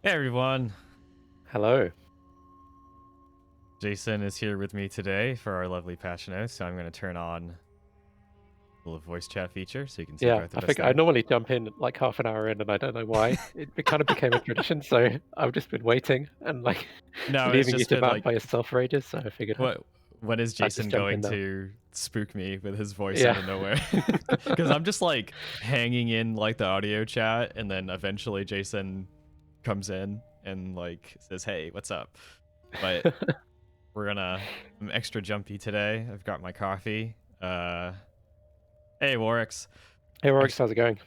Hey everyone, Hello. Jason is here with me today for our lovely patch notes. So I'm going to turn on the little voice chat feature so you can see Yeah, both I of us think I there. normally jump in like half an hour in, and I don't know why. It kind of became a tradition, so I've just been waiting and like No, it's leaving you just to been vamp like, by yourself for ages. So I figured what when is I'd just Jason jump in going now. to spook me with his voice out Yeah. of nowhere? Because I'm just like hanging in like the audio chat, and then eventually Jason comes in and like says, "Hey, what's up?" But I'm extra jumpy today. I've got my coffee. Hey Warix. Hey, Rox, how's it going?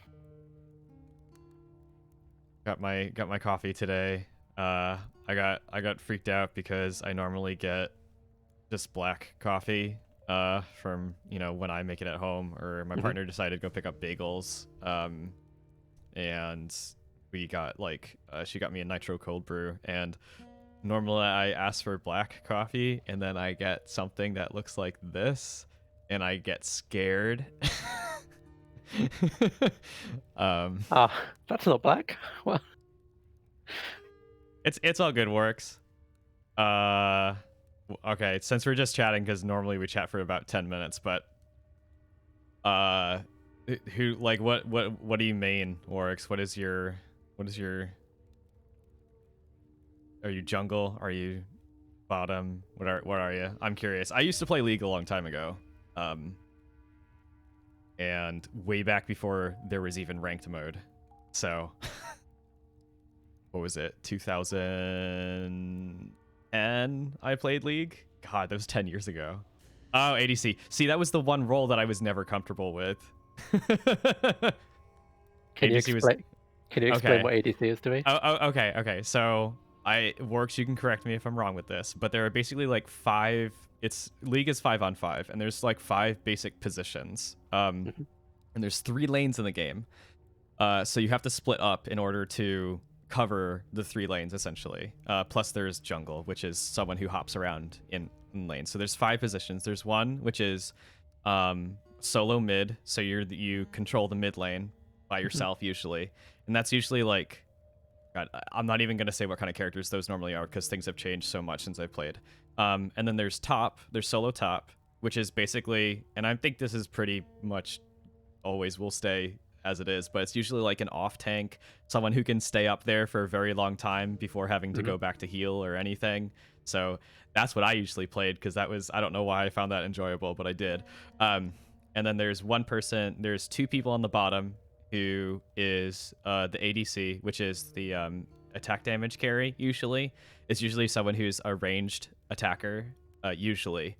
Got my coffee today. I got freaked out because I normally get just black coffee from when I make it at home, or my Hmm. partner decided to go pick up bagels. And we got she got me a nitro cold brew, and normally I ask for black coffee and then I get something that looks like this and I get scared. um That's not black. Well, it's all good, works. Uh, okay. Since we're just chatting, because normally we chat for about 10 minutes, but uh, who like what do you main, Oryx? What is your? Are you jungle? Are you bottom? What are you? I'm curious. I used to play League a long time ago, um, and way back before there was even ranked mode. So what was it? 2010. I played League. God, that was 10 years ago. Oh, ADC. See, that was the one role that I was never comfortable with. can you ADC was explain? Can you explain okay. what ADC is to me? Okay. So I works. You can correct me if I'm wrong with this, but there are basically like five. It's League is 5-on-5, and there's like five basic positions. Hmm. And there's 3 lanes in the game. So you have to split up in order to cover the 3 lanes essentially. Plus there's jungle, which is someone who hops around in lanes. So there's 5 positions. There's one which is solo mid, so you control the mid lane by Hmm. yourself usually, and that's usually like. God, I'm not even gonna say what kind of characters those normally are because things have changed so much since I played. And then there's top. There's solo top, which is basically, and I think this is pretty much always will stay as it is, but it's usually like an off tank, someone who can stay up there for a very long time before having to Hmm. go back to heal or anything. So that's what I usually played because that was, I don't know why I found that enjoyable, but I did. And then there's 2 people on the bottom who is the ADC, which is the attack damage carry. It's usually someone who's a ranged attacker, usually,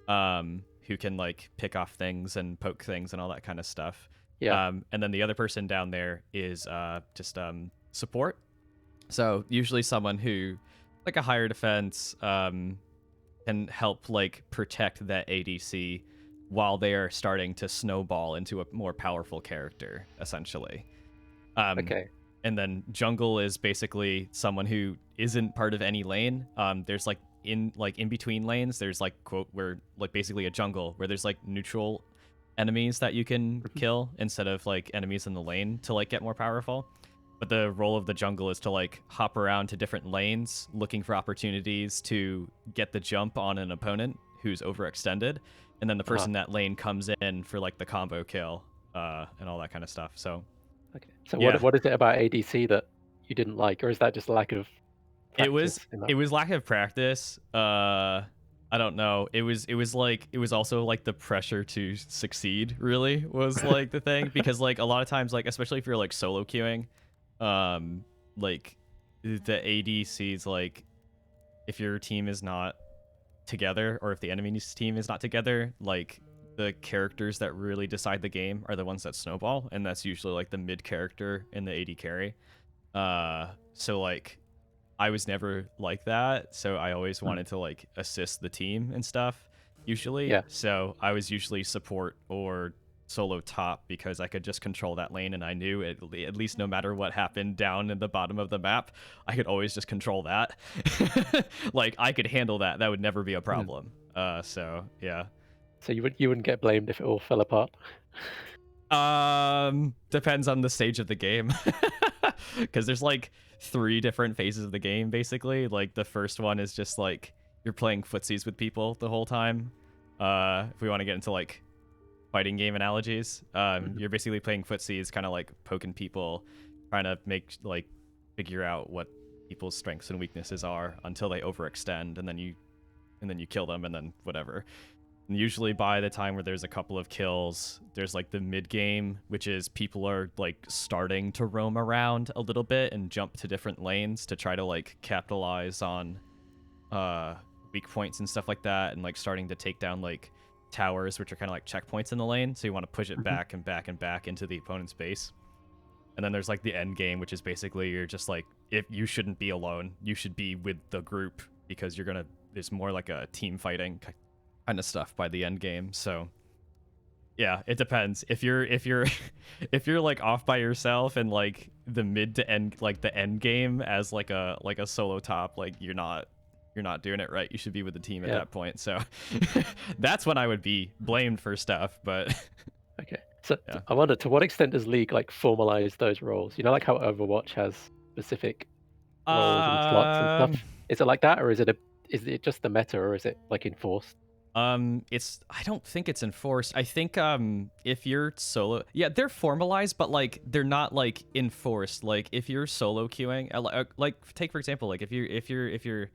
who can like pick off things and poke things and all that kind of stuff. Yeah. And then the other person down there is just support. So usually someone who, like a higher defense, can help like protect that ADC while they are starting to snowball into a more powerful character, essentially. Um, Okay. and then jungle is basically someone who isn't part of any lane. There's in between lanes. There's like quote where like basically a jungle where there's like neutral enemies that you can Mhm. kill instead of like enemies in the lane to like get more powerful. But the role of the jungle is to like hop around to different lanes, looking for opportunities to get the jump on an opponent who's overextended, and then the Uh-huh. person in that lane comes in for like the combo kill, and all that kind of stuff. So Okay. So what yeah, what is it about ADC that you didn't like, or is that just lack of it was practice in that? it was lack of practice. I don't know. It was also like the pressure to succeed really was like the thing, because like a lot of times, like especially if you're like solo queuing, like the ADC's like, if your team is not together or if the enemy's team is not together, like the characters that really decide the game are the ones that snowball, and that's usually like the mid character in the AD carry. So like I was never like that, so I always Mm. wanted to like assist the team and stuff usually. Yeah. So I was usually support or solo top because I could just control that lane, and I knew at least no matter what happened down in the bottom of the map, I could always just control that. Like I could handle that. That would never be a Mm. problem. So yeah. So you wouldn't get blamed if it all fell apart. Depends on the stage of the game. Because there's like 3 different phases of the game basically. Like the first one is just like you're playing footsies with people the whole time. If we want to get into like fighting game analogies, you're basically playing footsies, kind of like poking people, trying to figure out what people's strengths and weaknesses are until they overextend, and then you kill them, and then whatever. And usually by the time where there's a couple of kills, there's like the mid game, which is people are like starting to roam around a little bit and jump to different lanes to try to like capitalize on weak points and stuff like that, and like starting to take down like towers, which are kind of like checkpoints in the lane, so you want to push it back and back and back into the opponent's base. And then there's like the end game, which is basically you're just like, if you shouldn't be alone, you should be with the group, because there's more like a team fighting kind of stuff by the end game. So yeah, it depends. If you're if you're like off by yourself and like the mid to end, like the end game as like a solo top, like you're not doing it right. You should be with the team at that point. So that's when I would be blamed for stuff. But okay, so I wonder, to what extent does League like formalize those roles? You know, like how Overwatch has specific roles and slots and stuff. Is it like that, or is it just the meta, or is it like enforced? I don't think it's enforced. I think if you're solo, yeah, they're formalized, but like they're not like enforced. Like if you're solo queuing, like take for example, like if you're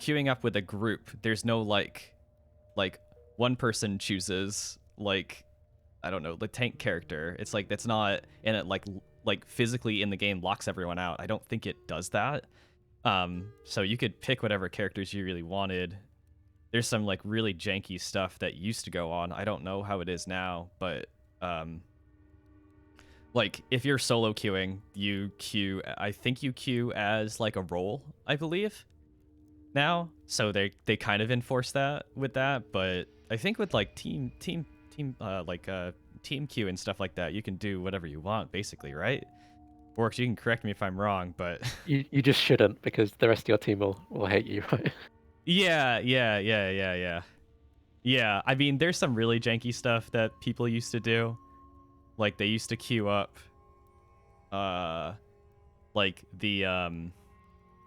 queuing up with a group, there's no like one person chooses like, I don't know, the tank character. It's like that's not, and it like physically in the game locks everyone out. I don't think it does that. So you could pick whatever characters you really wanted. There's some like really janky stuff that used to go on. I don't know how it is now, but like if you're solo queuing, I think you queue as like a role, I believe, now. So they kind of enforce that with that, but I think with like team queue and stuff like that, you can do whatever you want basically, right? Works. You can correct me if I'm wrong, but you just shouldn't, because the rest of your team will hate you, right? Yeah. I mean, there's some really janky stuff that people used to do. Like they used to queue up like the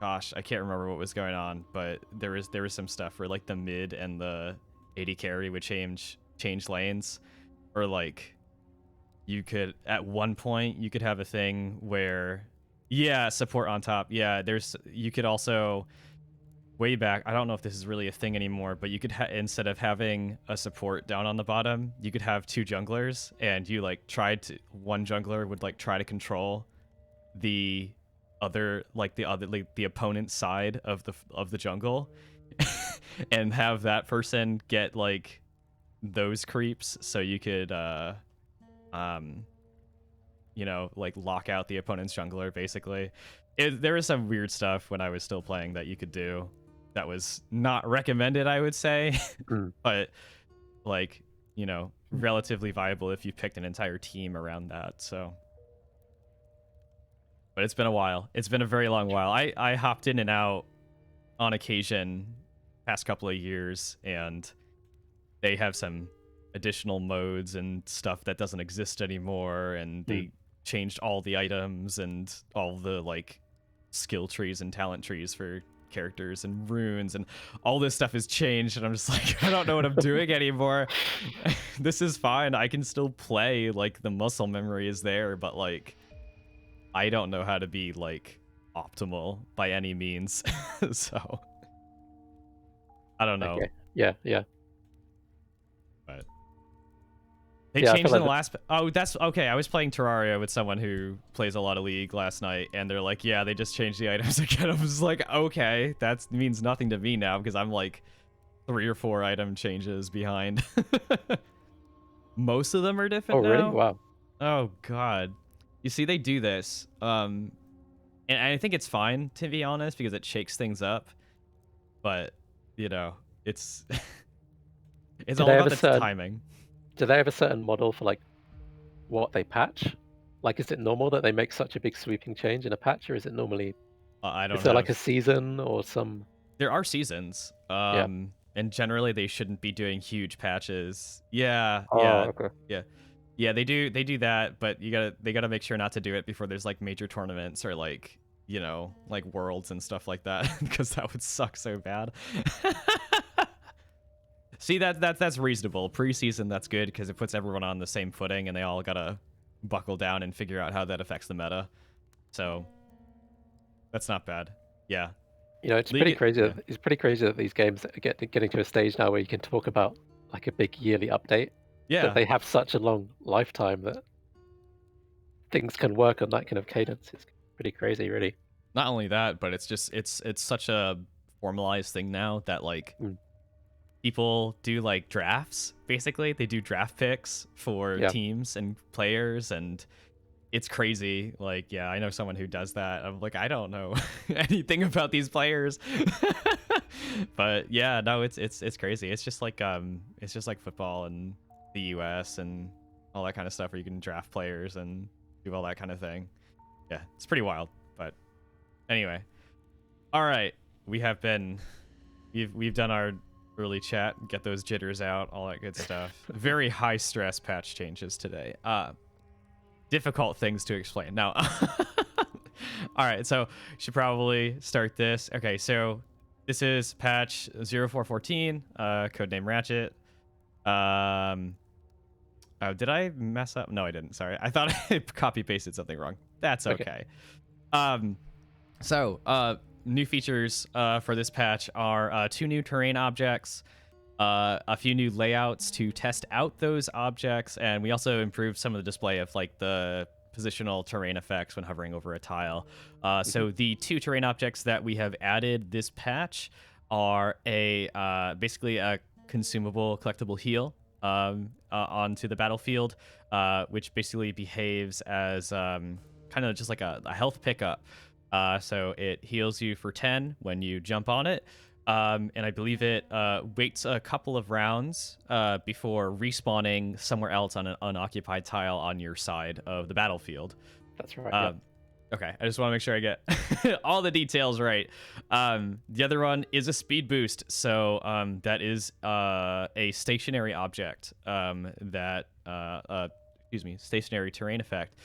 gosh, I can't remember what was going on, but there was some stuff where like the mid and the AD carry would change lanes, or like you could at one point you could have a thing where support on top. Yeah, you could also, way back, I don't know if this is really a thing anymore, but you could instead of having a support down on the bottom, you could have 2 junglers, and you like one jungler would like try to control the opponent's side of the jungle and have that person get like those creeps, so you could like lock out the opponent's jungler basically. There was some weird stuff when I was still playing that you could do that was not recommended, I would say. But like, relatively viable if you picked an entire team around that. So, but it's been a while. It's been a very long while. I hopped in and out on occasion past couple of years, and they have some additional modes and stuff that doesn't exist anymore, and they changed all the items and all the like skill trees and talent trees for characters and runes, and all this stuff has changed, and I'm just like, I don't know what I'm doing anymore. This is fine. I can still play, like the muscle memory is there, but like I don't know how to be like optimal by any means. So I don't know. Okay. Yeah. But they changed in the last. Oh, that's okay. I was playing Terraria with someone who plays a lot of League last night, and they're like, "Yeah, they just changed the items again." I was like, "Okay, that means nothing to me now, because I'm like 3 or 4 item changes behind." Most of them are different now. Oh, really? Wow. Oh God. You see, they do this, and I think it's fine, to be honest, because it shakes things up. But it's it's all about the timing. Do they have a certain model for like what they patch? Like, is it normal that they make such a big sweeping change in a patch, or is it normally? I don't know. Is there like a season or some? There are seasons. And generally they shouldn't be doing huge patches. Yeah. Oh, okay. Yeah. Yeah, they do that, but they gotta make sure not to do it before there's like major tournaments or like, you know, like worlds and stuff like that, because that would suck so bad. See, that's reasonable. Preseason, that's good because it puts everyone on the same footing and they all gotta buckle down and figure out how that affects the meta. So that's not bad. Yeah. You know, it's League, pretty crazy. yeah. It's pretty crazy that these games are getting to a stage now where you can talk about like a big yearly update. That Yeah. they have such a long lifetime that things can work on that kind of cadence. It's pretty crazy, really. Not only that, but it's just it's such a formalized thing now that like people do like drafts. Basically, they do draft picks for teams and players, and it's crazy. Like, yeah, I know someone who does that. I'm like, I don't know anything about these players. But yeah, no, it's crazy. It's just like football and the US and all that kind of stuff where you can draft players and do all that kind of thing. Yeah, it's pretty wild. But anyway, all right, we've done our early chat, get those jitters out, all that good stuff. Very high stress patch changes today. Difficult things to explain. Now, all right, so should probably start this. Okay, so this is patch 0414, codename Ratchet. Oh, did I mess up? No, I didn't. Sorry, I thought I copy pasted something wrong. That's okay. So new features for this patch are 2 new terrain objects, a few new layouts to test out those objects, and we also improved some of the display of like the positional terrain effects when hovering over a tile. So the 2 terrain objects that we have added this patch are basically a consumable collectible heal onto the battlefield, which basically behaves as kind of just like a health pickup. So it heals you for 10 when you jump on it. And I believe it waits a couple of rounds before respawning somewhere else on an unoccupied tile on your side of the battlefield. That's right. Okay, I just want to make sure I get all the details right. The other one is a speed boost. So that is a stationary object stationary terrain effect.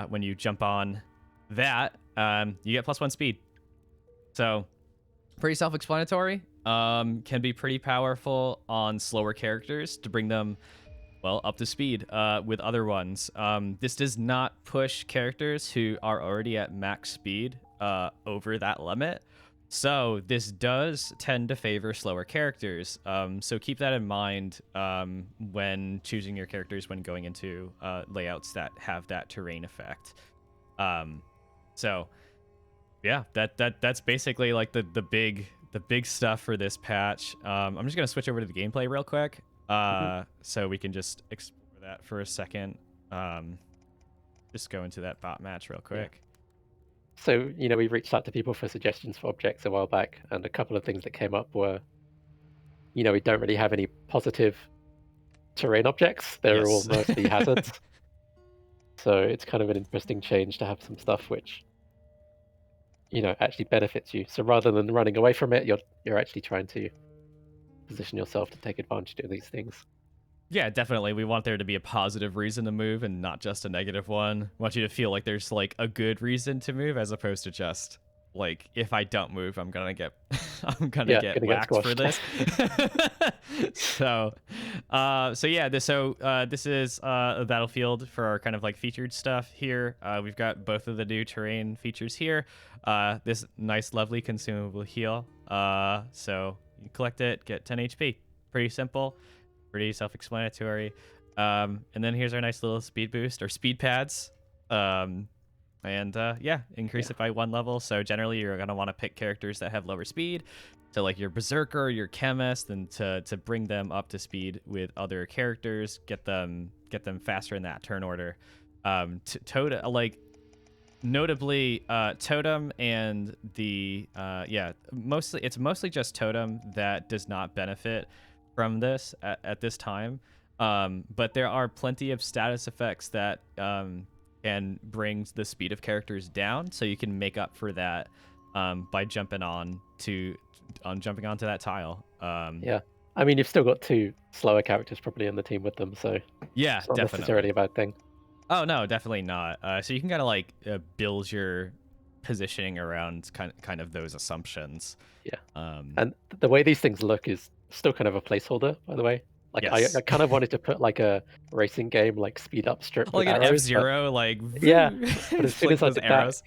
When you jump on that, you get +1 speed. So pretty self-explanatory. Can be pretty powerful on slower characters to bring them, well, up to speed with other ones. This does not push characters who are already at max speed over that limit. So this does tend to favor slower characters. So keep that in mind when choosing your characters when going into layouts that have that terrain effect. So yeah, that's basically like the big stuff for this patch. I'm just gonna switch over to the gameplay real quick, so we can just explore that for a second. Just go into that bot match real quick. Yeah. So, you know, we reached out to people for suggestions for objects a while back, and a couple of things that came up were, you know, we don't really have any positive terrain objects. They're all mostly hazards. So it's kind of an interesting change to have some stuff which, you know, actually benefits you. So rather than running away from it, you're actually trying to position yourself to take advantage of these things. Yeah, definitely. We want there to be a positive reason to move and not just a negative one. We want you to feel like there's like a good reason to move as opposed to just like, if I don't move, I'm gonna get get whacked for this. So yeah, this is a battlefield for our kind of like featured stuff here. We've got both of the new terrain features here. This nice, lovely consumable heal. So you collect it, get 10 HP. Pretty simple, pretty self-explanatory. And then here's our nice little speed boost or speed pads. Yeah, increase it by 1 level. So generally you're going to want to pick characters that have lower speed. So like your Berserker, your Chemist, and to bring them up to speed with other characters, get them faster in that turn order. Notably, Totem and the it's mostly just Totem that does not benefit from this at this time. But there are plenty of status effects that and brings the speed of characters down, so you can make up for that by jumping onto that tile. I mean, you've still got 2 slower characters probably in the team with them, so Yeah, it's not definitely. necessarily a bad thing. Oh no, definitely not. So you can kind of like build your positioning around kind of those assumptions. Yeah. Um, And the way these things look is still kind of a placeholder, by the way. Like I yes. kind of wanted to put like a racing game like speed up strip with Like an arrows, but F-Zero, like yeah, but as it's soon like as I those did that, arrows.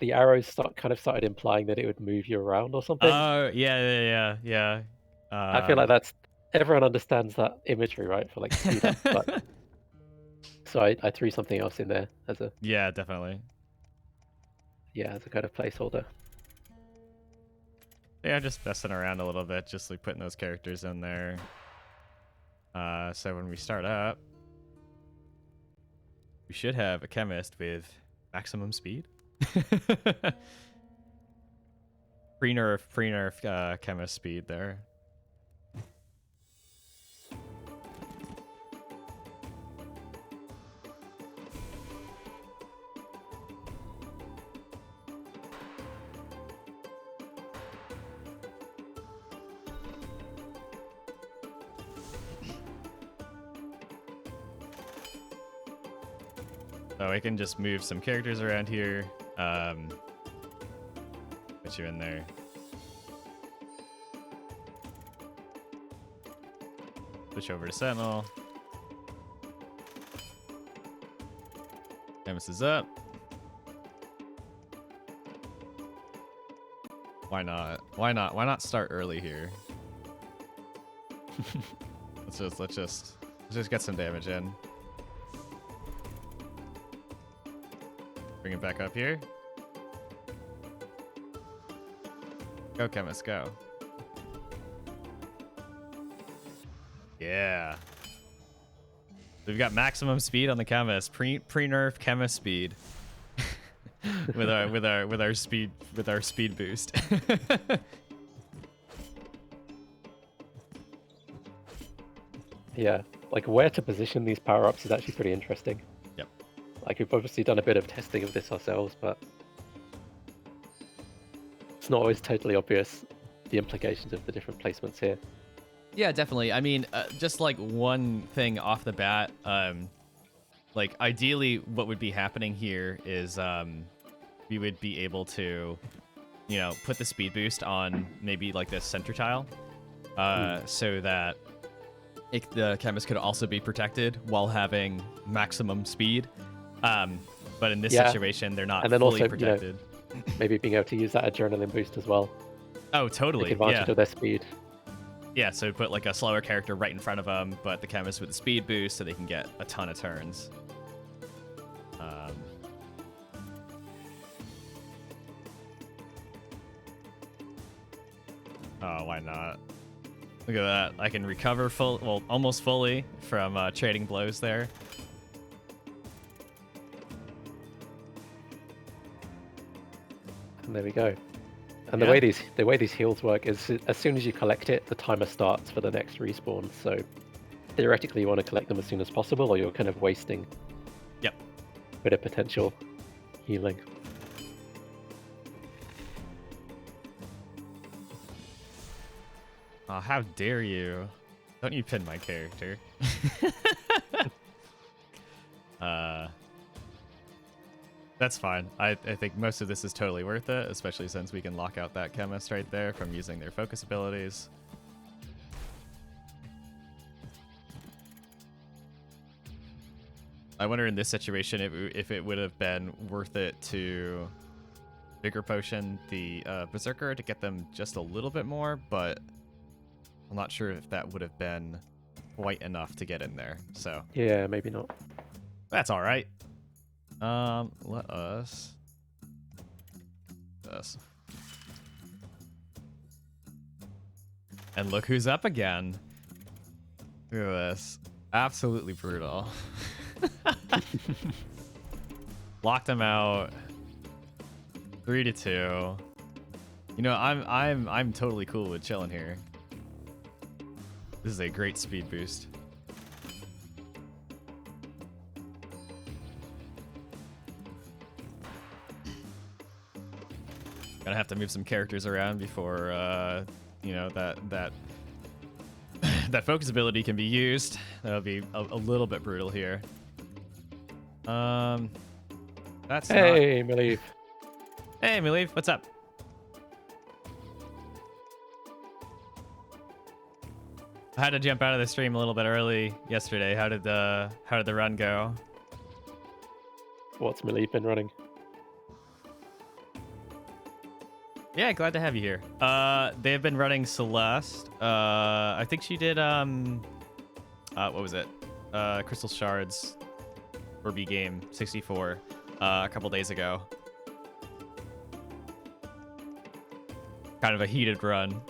the arrows kind of started implying that it would move you around or something. Oh yeah. I feel like that's everyone understands that imagery, right? For like speed up, but so I threw something else in there as a Yeah, definitely. as a kind of placeholder. Yeah, just messing around a little bit, just like putting those characters in there. So when we start up, we should have a chemist with maximum speed. pre-nerf chemist speed there. So I can just move some characters around here. Put you in there. Switch over to Sentinel. Nemesis is up. Why not? Why not start early here? let's just get some damage in. Bring it back up here. Go, Chemist, go. Yeah. We've got maximum speed on the Chemist. Pre-nerf Chemist speed. with our speed boost. Yeah, like where to position these power-ups is actually pretty interesting. Yep. Like we've obviously done a bit of testing of this ourselves, but it's not always totally obvious the implications of the different placements here. Yeah, definitely. I mean, just like one thing off the bat, like ideally what would be happening here is we would be able to, you know, put the speed boost on maybe like this center tile, so that the chemist could also be protected while having maximum speed. But in this situation, they're not and then fully also, protected. You know, maybe being able to use that adrenaline boost as well. Oh, totally. Take advantage of their speed. Yeah, so put like a slower character right in front of them, but the chemist with the speed boost so they can get a ton of turns. Oh, why not? Look at that. I can recover almost fully from trading blows there. And there we go. And the way these heals work is as soon as you collect it, the timer starts for the next respawn. So theoretically, you want to collect them as soon as possible, or you're kind of wasting a bit of potential healing. Oh, how dare you! Don't you pin my character? That's fine. I think most of this is totally worth it, especially since we can lock out that chemist right there from using their focus abilities. I wonder in this situation if it would have been worth it to Vigor Potion the Berserker to get them just a little bit more, but I'm not sure if that would have been quite enough to get in there. So yeah, maybe not. That's all right. Let us. And look who's up again. Look at this. Absolutely brutal. Locked him out. 3-2. You know, I'm totally cool with chilling here. This is a great speed boost. Gonna have to move some characters around before you know, that that focus ability can be used, that'll be a little bit brutal here. That's Hey, Maleev. Hey, Maleev, what's up? I had to jump out of the stream a little bit early yesterday. How did the run go? What's Maleev been running? Yeah, glad to have you here. They've been running Celeste. I think she did what was it? Crystal Shards or B game 64 a couple days ago. Kind of a heated run.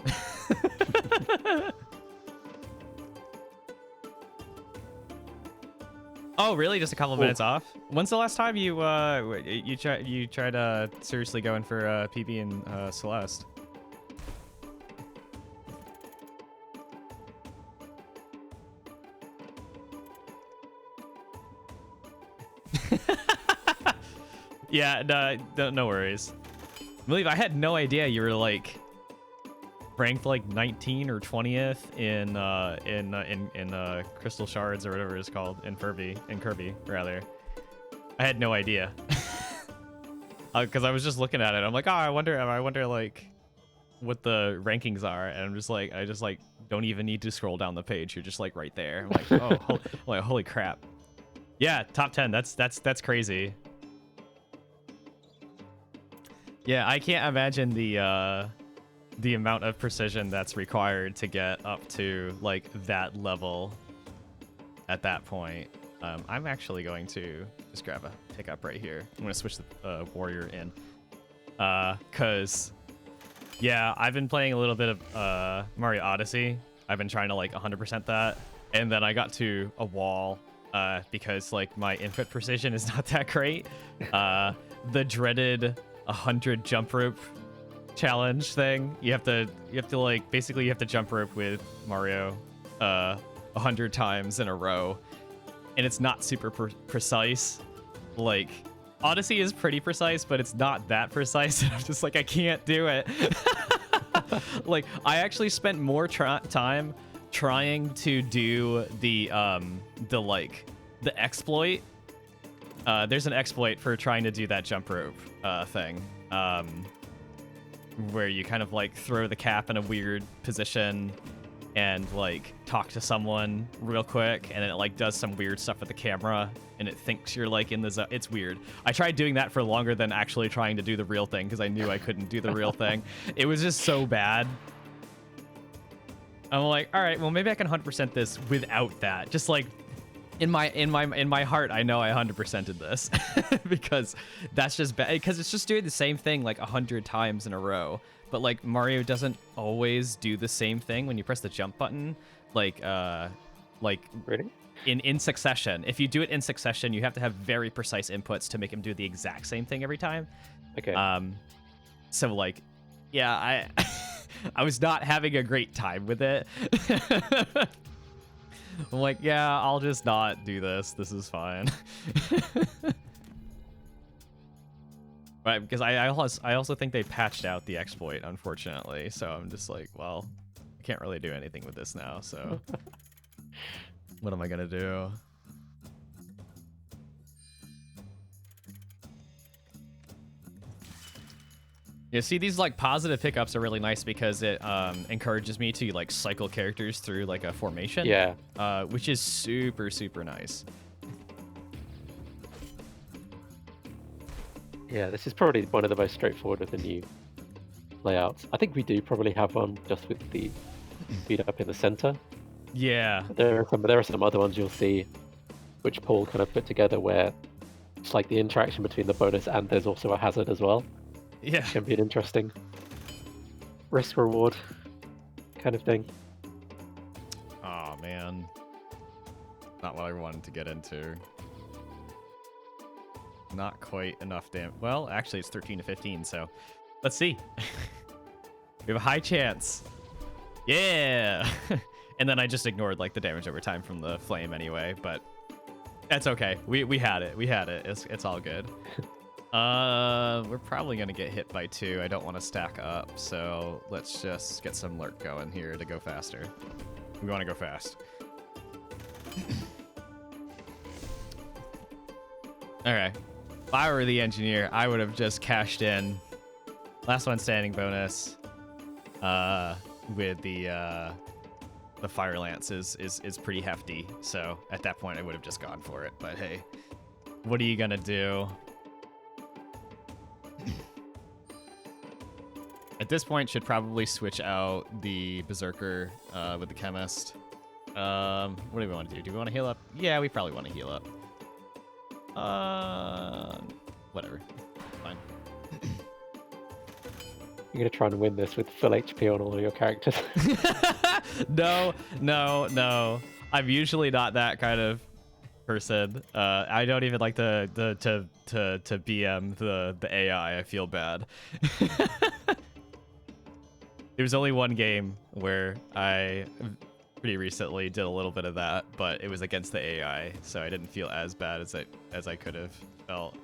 Oh, really? Just a couple minutes off? When's the last time you tried seriously going for PB and Celeste? Yeah, no worries. Maleev, I had no idea you were like ranked like 19 or 20th in Crystal Shards or whatever it's called in Kirby rather. I had no idea. Because I was just looking at it. I'm like, oh, I wonder like what the rankings are, and I'm just like, I just like don't even need to scroll down the page. You're just like right there. I'm like, oh, holy crap. Yeah, top 10. That's crazy. Yeah, I can't imagine the amount of precision that's required to get up to like that level at that point. I'm actually going to just grab a pickup right here. I'm gonna switch the warrior in because yeah, I've been playing a little bit of Mario Odyssey. I've been trying to like 100% that, and then I got to a wall because like my input precision is not that great. The dreaded 100 jump rope challenge thing. You have to like basically you have to jump rope with Mario 100 times in a row, and it's not super precise. Like Odyssey is pretty precise, but it's not that precise. And I'm just like, I can't do it. Like I actually spent more time trying to do the exploit. There's an exploit for trying to do that jump rope thing. Where you kind of like throw the cap in a weird position and like talk to someone real quick, and then it like does some weird stuff with the camera and it thinks you're like in the zone. It's weird. I tried doing that for longer than actually trying to do the real thing because I knew I couldn't do the real thing. It was just so bad. I'm like, all right, well maybe I can 100% this without that. Just like in my heart, I know I 100%ed this because that's just bad. Because it's just doing the same thing like 100 times in a row. But like Mario doesn't always do the same thing when you press the jump button. Like Really? in succession. If you do it in succession, you have to have very precise inputs to make him do the exact same thing every time. Okay. So like, yeah, I was not having a great time with it. I'm like, yeah, I'll just not do this. This is fine. Right, because I also think they patched out the exploit, unfortunately. So I'm just like, well, I can't really do anything with this now. So what am I gonna do? Yeah, see, these like positive pickups are really nice because it encourages me to like cycle characters through like a formation. Yeah. Which is super, super nice. Yeah, this is probably one of the most straightforward of the new layouts. I think we do probably have one just with the speed up in the center. Yeah. There are some other ones you'll see, which Paul kind of put together where it's like the interaction between the bonus and there's also a hazard as well. Yeah. Can be an interesting risk reward kind of thing. Oh man. Not what I wanted to get into. Not quite enough damage. Well, actually it's 13 to 15, so let's see. We have a high chance. Yeah. And then I just ignored like the damage over time from the flame anyway, but that's okay. We had it. We had it. It's all good. We're probably gonna get hit by 2. I don't want to stack up, so let's just get some lurk going here to go faster. We want to go fast. Okay. If I were the engineer, I would have just cashed in last one standing bonus with the fire lance is pretty hefty. So at that point, I would have just gone for it. But hey, what are you gonna do? At this point, should probably switch out the Berserker with the Chemist. What do we want to do? Do we want to heal up? Yeah, we probably want to heal up. Whatever. Fine. You're going to try and win this with full HP on all of your characters. No. I'm usually not that kind of person. I don't even like to BM the AI. I feel bad. There's only one game where I pretty recently did a little bit of that, but it was against the AI, so I didn't feel as bad as I could have felt.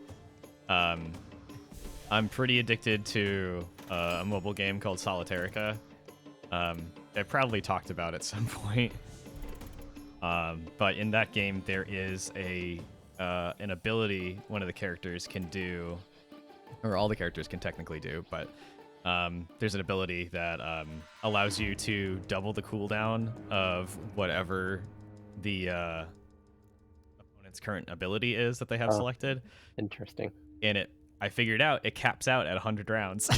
I'm pretty addicted to a mobile game called Solitare. I probably talked about at some point. But in that game, there is an ability one of the characters can do, or all the characters can technically do, but there's an ability that allows you to double the cooldown of whatever the opponent's current ability is that they have selected. Interesting. And I figured out it caps out at 100 rounds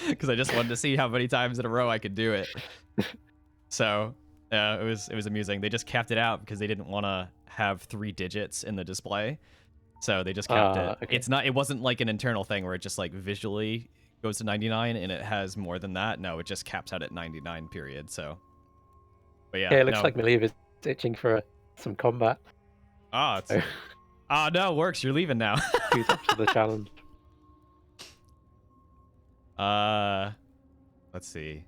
because I just wanted to see how many times in a row I could do it. So it was amusing. They just capped it out because they didn't want to have 3 digits in the display, so they just capped it. Okay. It wasn't like an internal thing where it just like visually goes to 99 and it has more than that. No, it just caps out at 99 period. So but yeah, it looks like Maliv is itching for some combat. No, it works. You're leaving now. Who's up to the challenge? Let's see.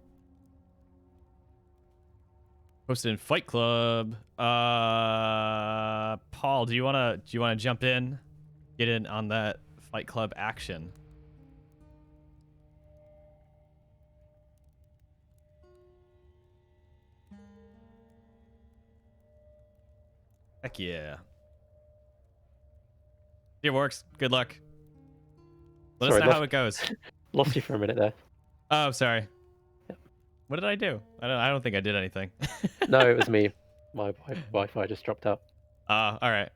Posted in Fight Club. Paul, do you wanna jump in, get in on that Fight Club action? Heck yeah. It works. Good luck. Let us know how it goes. Lost you for a minute there. Oh, sorry. Yep. What did I do? I don't think I did anything. No, it was me. My Wi-Fi just dropped out. All right.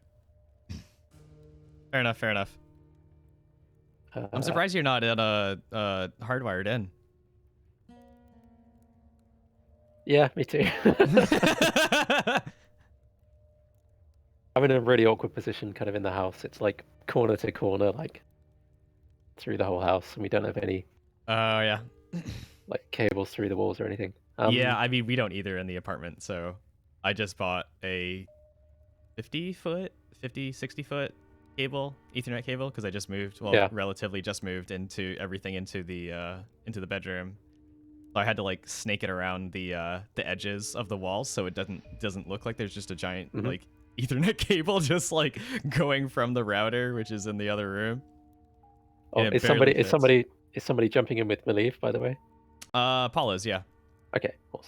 Fair enough. I'm surprised you're not at hardwired in. Yeah, me too. I'm in a really awkward position kind of in the house. It's like corner to corner, like through the whole house, and we don't have any yeah, like cables through the walls or anything. Yeah, I mean, we don't either in the apartment, so I just bought a 60 foot cable, Ethernet cable, because I just moved, relatively just moved into the bedroom. So I had to like snake it around the edges of the walls so it doesn't look like there's just a giant like Ethernet cable just like going from the router, which is in the other room. Oh, is somebody jumping in with Maliv, by the way? Paula's, yeah. Okay, awesome.